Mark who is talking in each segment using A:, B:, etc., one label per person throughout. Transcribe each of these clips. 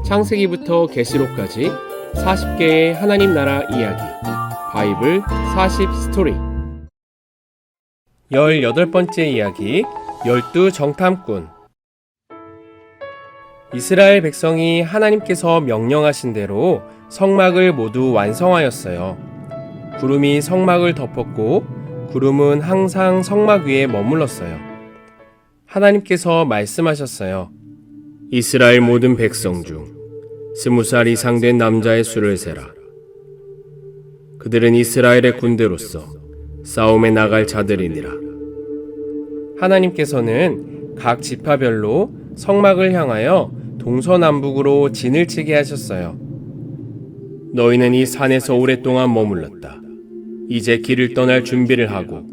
A: 창세기부터 계시록까지 40개의 하나님 나라 이야기 바이블 40 스토리 18번째 이야기 12 정탐꾼. 이스라엘 백성이 하나님께서 명령하신 대로 성막을 모두 완성하였어요. 구름이 성막을 덮었고 구름은 항상 성막 위에 머물렀어요. 하나님께서 말씀하셨어요. 이스라엘 모든 백성 중 20살 이상 된 남자의 수를 세라. 그들은 이스라엘의 군대로서 싸움에 나갈 자들이니라. 하나님께서는 각 지파별로 성막을 향하여 동서남북으로 진을 치게 하셨어요. 너희는 이 산에서 오랫동안 머물렀다. 이제 길을 떠날 준비를 하고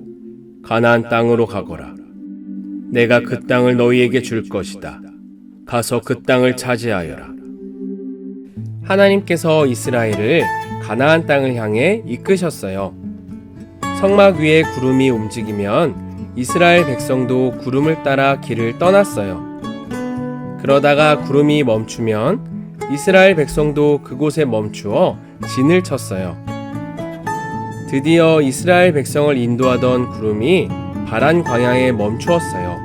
A: 가나안 땅으로 가거라. 내가 그 땅을 너희에게 줄 것이다. 가서 그 땅을 차지하여라. 하나님께서 이스라엘을 가나안 땅을 향해 이끄셨어요. 성막 위에 구름이 움직이면 이스라엘 백성도 구름을 따라 길을 떠났어요. 그러다가 구름이 멈추면 이스라엘 백성도 그곳에 멈추어 진을 쳤어요. 드디어 이스라엘 백성을 인도하던 구름이 바란 광야에 멈추었어요.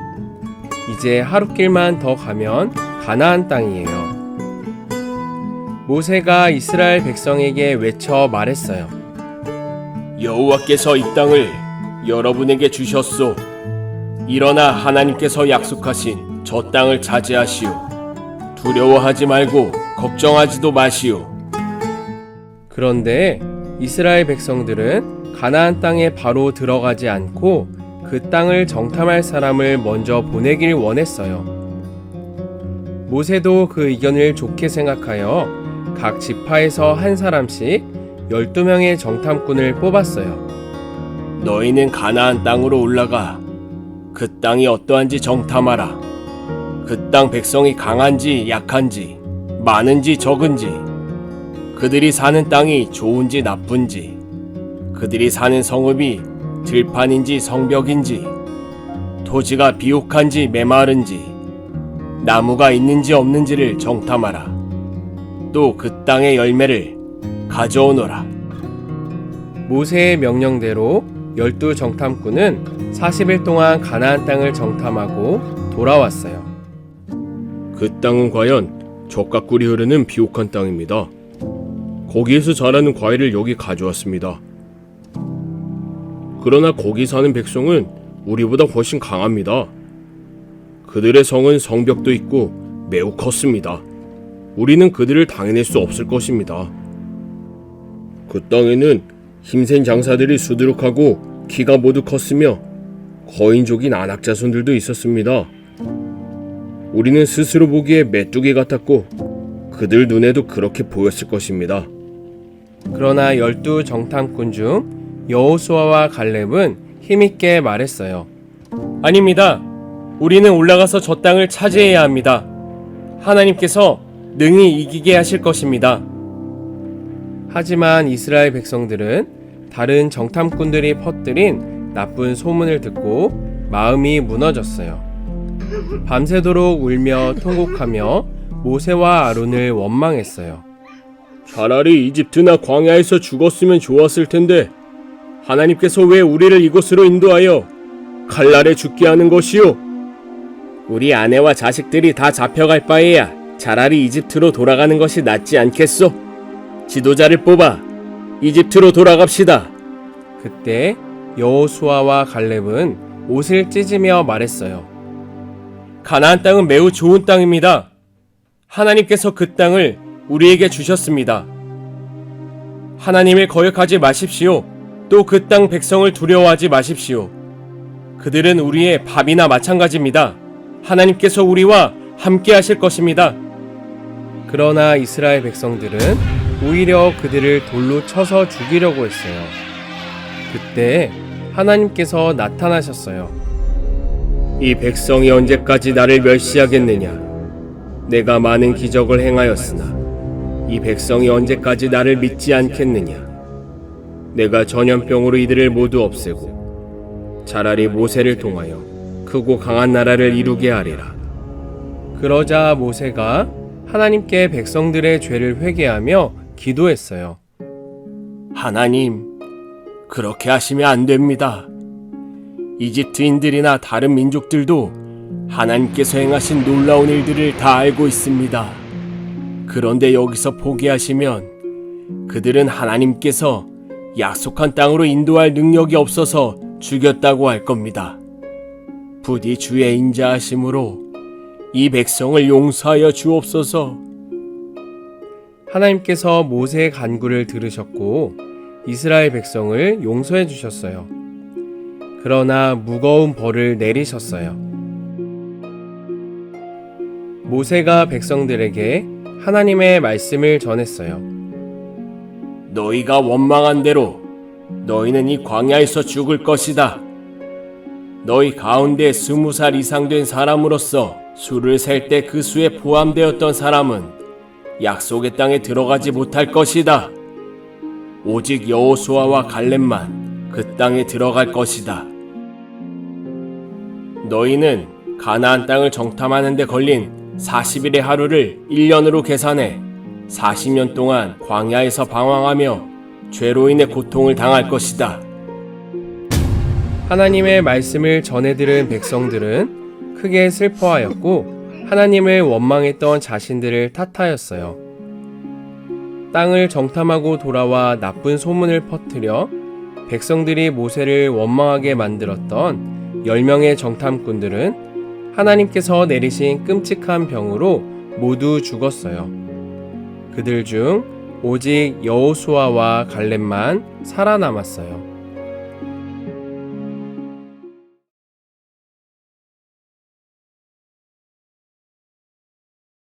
A: 이제 하룻길만 더 가면 가나안 땅이에요. 모세가 이스라엘 백성에게 외쳐 말했어요. 여호와께서 이 땅을 여러분에게 주셨소. 일어나 하나님께서 약속하신 저 땅을 차지하시오. 두려워하지 말고 걱정하지도 마시오. 그런데 이스라엘 백성들은 가나안 땅에 바로 들어가지 않고 그 땅을 정탐할 사람을 먼저 보내길 원했어요. 모세도 그 의견을 좋게 생각하여 각 지파에서 한 사람씩 12명의 정탐꾼을 뽑았어요. 너희는 가나안 땅으로 올라가 그 땅이 어떠한지 정탐하라. 그 땅 백성이 강한지 약한지, 많은지 적은지, 그들이 사는 땅이 좋은지 나쁜지, 그들이 사는 성읍이 들판인지 성벽인지, 토지가 비옥한지 메마른지, 나무가 있는지 없는지를 정탐하라. 또 그 땅의 열매를 가져오너라. 모세의 명령대로 12 정탐꾼은 40일 동안 가나안 땅을 정탐하고 돌아왔어요. 그 땅은 과연 젖과 꿀이 흐르는 비옥한 땅입니다. 거기에서 자라는 과일을 여기 가져왔습니다. 그러나 거기 사는 백성은 우리보다 훨씬 강합니다. 그들의 성은 성벽도 있고 매우 컸습니다. 우리는 그들을 당해낼 수 없을 것입니다. 그 땅에는 힘센 장사들이 수두룩하고 키가 모두 컸으며 거인족인 안악자손들도 있었습니다. 우리는 스스로 보기에 메뚜기 같았고 그들 눈에도 그렇게 보였을 것입니다. 그러나 12 정탐꾼 중 여호수아와 갈렙은 힘있게 말했어요. 아닙니다. 우리는 올라가서 저 땅을 차지해야 합니다. 하나님께서 능히 이기게 하실 것입니다. 하지만 이스라엘 백성들은 다른 정탐꾼들이 퍼뜨린 나쁜 소문을 듣고 마음이 무너졌어요. 밤새도록 울며 통곡하며 모세와 아론을 원망했어요. 차라리 이집트나 광야에서 죽었으면 좋았을 텐데 하나님께서 왜 우리를 이곳으로 인도하여 칼날에 죽게 하는 것이오? 우리 아내와 자식들이 다 잡혀갈 바에야 차라리 이집트로 돌아가는 것이 낫지 않겠소? 지도자를 뽑아 이집트로 돌아갑시다. 그때 여호수아와 갈렙은 옷을 찢으며 말했어요. 가나안 땅은 매우 좋은 땅입니다. 하나님께서 그 땅을 우리에게 주셨습니다. 하나님을 거역하지 마십시오. 또 그 땅 백성을 두려워하지 마십시오. 그들은 우리의 밥이나 마찬가지입니다. 하나님께서 우리와 함께 하실 것입니다. 그러나 이스라엘 백성들은 오히려 그들을 돌로 쳐서 죽이려고 했어요. 그때 하나님께서 나타나셨어요. 이 백성이 언제까지 나를 멸시하겠느냐? 내가 많은 기적을 행하였으나 이 백성이 언제까지 나를 믿지 않겠느냐? 내가 전염병으로 이들을 모두 없애고 차라리 모세를 통하여 크고 강한 나라를 이루게 하리라. 그러자 모세가 하나님께 백성들의 죄를 회개하며 기도했어요. 하나님, 그렇게 하시면 안 됩니다. 이집트인들이나 다른 민족들도 하나님께서 행하신 놀라운 일들을 다 알고 있습니다. 그런데 여기서 포기하시면 그들은 하나님께서 약속한 땅으로 인도할 능력이 없어서 죽였다고 할 겁니다. 부디 주의 인자하심으로 이 백성을 용서하여 주옵소서. 하나님께서 모세의 간구를 들으셨고 이스라엘 백성을 용서해 주셨어요. 그러나 무거운 벌을 내리셨어요. 모세가 백성들에게 하나님의 말씀을 전했어요. 너희가 원망한 대로 너희는 이 광야에서 죽을 것이다. 너희 가운데 20살 이상 된 사람으로서 수를 셀 때 그 수에 포함되었던 사람은 약속의 땅에 들어가지 못할 것이다. 오직 여호수아와 갈렙만 그 땅에 들어갈 것이다. 너희는 가나안 땅을 정탐하는 데 걸린 40일의 하루를 1년으로 계산해 40년 동안 광야에서 방황하며 죄로 인해 고통을 당할 것이다. 하나님의 말씀을 전해들은 백성들은 크게 슬퍼하였고 하나님을 원망했던 자신들을 탓하였어요. 땅을 정탐하고 돌아와 나쁜 소문을 퍼뜨려 백성들이 모세를 원망하게 만들었던 10명의 정탐꾼들은 하나님께서 내리신 끔찍한 병으로 모두 죽었어요. 그들 중 오직 여호수아와 갈렙만 살아남았어요.